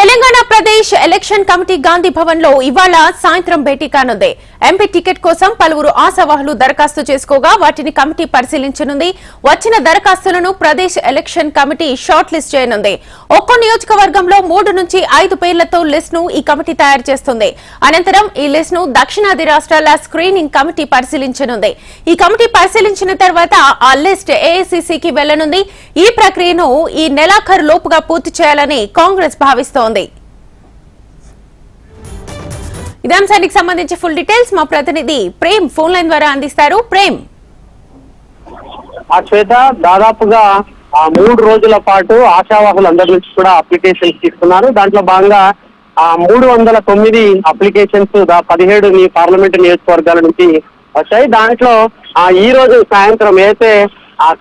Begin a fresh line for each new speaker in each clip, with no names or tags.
Telangana Pradesh election committee Gandhi Bhavan లో ఇవాళ సాయంత్రం భేటీ కానుంది. ఎంపీ టికెట్ కోసం పలువురు ఆశావాహులు దరఖాస్తు చేసుకోగా వాటిని కమిటీ పరిశీలించనుంది. వచ్చిన దరఖాస్తులను Pradesh election committee short list చేయనుంది. ఒక్కో నియోజకవర్గంలో 3 నుంచి 5 పేర్లతో లిస్ట్ ను ఈ కమిటీ తయారు చేస్తుంది. అనంతరం ఈ లిస్ట్ ను దక్షిణాది రాష్ట్రాల స్క్రీనింగ్ కమిటీ పరిశీలించనుంది. ఈ కమిటీ పరిశీలించిన తర్వాత ఆ లిస్ట్ ఏఐసీసీకి వెళ్లనుంది. ఈ ప్రక్రియను ఈ నెలాఖరు లోపుగా పూర్తి చేయాలని కాంగ్రెస్ భావిస్తోంది. ఇదే అంశానికి సంబంధించి ఫుల్ డీటెయిల్స్ మా ప్రతినిధి ప్రేమ్ ఫోన్ లైన్ ద్వారా అందిస్తారు. ప్రేమ్,
శ్వేత, దాదాపుగా 3 రోజుల పాటు ఆశావాహులందరి నుంచి కూడా అప్లికేషన్స్ తీసుకున్నారు. దాంట్లో భాగంగా 309 అప్లికేషన్స్ 17 పార్లమెంటు నియోజకవర్గాల నుంచి వచ్చాయి. దాంట్లో ఈ రోజు సాయంత్రం అయితే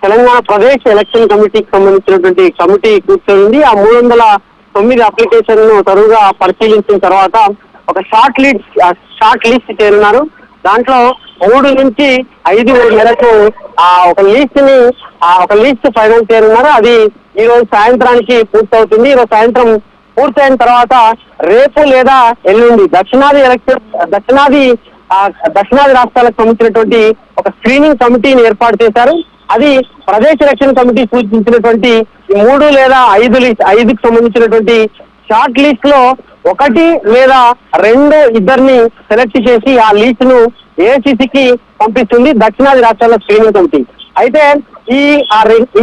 తెలంగాణ ప్రదేశ్ ఎలక్షన్ కమిటీకి సంబంధించినటువంటి కమిటీ కూర్చొని ఆ 309 అప్లికేషన్ ను తరువుగా పరిశీలించిన తర్వాత ఒక షార్ట్ లిస్ట్ చేరున్నారు. దాంట్లో 3 నుంచి 5 మేరకు ఒక లిస్ట్ ఫైనల్ చేరున్నారు. అది ఈ రోజు సాయంత్రానికి పూర్తవుతుంది. ఈ రోజు సాయంత్రం పూర్తయిన తర్వాత రేపు లేదా ఎల్లుండి దక్షిణాది రాష్ట్రాలకు సంబంధించినటువంటి ఒక స్క్రీనింగ్ కమిటీని ఏర్పాటు చేశారు. అది ప్రదేశ్ ఎలక్షన్ కమిటీ సూచించినటువంటి 3 లేదా 5కి సంబంధించినటువంటి షార్ట్ లిస్ట్ లో 1 లేదా 2 ఇద్దరిని సెలెక్ట్ చేసి ఆ లిస్ట్ ను ఏఐసీసీకి పంపిస్తుంది దక్షిణాది రాష్ట్రాల స్క్రీనింగ్ కమిటీ. అయితే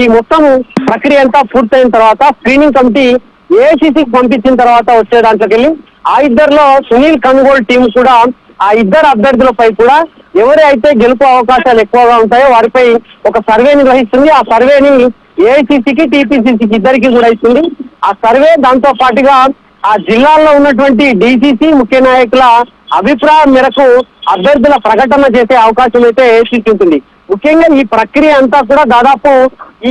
ఈ మొత్తం ప్రక్రియ అంతా పూర్తయిన తర్వాత స్క్రీనింగ్ కమిటీ ఏఐసీసీకి పంపించిన తర్వాత వచ్చే దాంట్లోకి వెళ్ళి ఆ ఇద్దరిలో సునీల్ కన్గోల్ టీం కూడా ఆ ఇద్దరు అభ్యర్థులపై కూడా ఎవరైతే గెలుపు అవకాశాలు ఎక్కువగా ఉంటాయో వారిపై ఒక సర్వే నిర్వహిస్తుంది. ఆ సర్వేని ఏఐసీసీకి టీపీసీసీకి ఇద్దరికి కూడా ఇస్తుంది. ఆ సర్వే దాంతో పాటుగా ఆ జిల్లాల్లో ఉన్నటువంటి డీసీసీ ముఖ్య నాయకుల అభిప్రాయం మేరకు అభ్యర్థుల ప్రకటన చేసే అవకాశం అయితే సూచించింది. ముఖ్యంగా ఈ ప్రక్రియ అంతా కూడా దాదాపు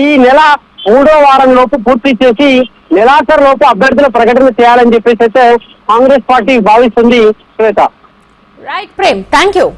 ఈ నెల 3వ వారం లోపు పూర్తి చేసి నెలాఖరు లోపు అభ్యర్థుల ప్రకటన చేయాలని చెప్పేసి అయితే కాంగ్రెస్ పార్టీ భావిస్తుంది. శ్వేత,
రైట్ ప్రేమ్, థ్యాంక్ యూ.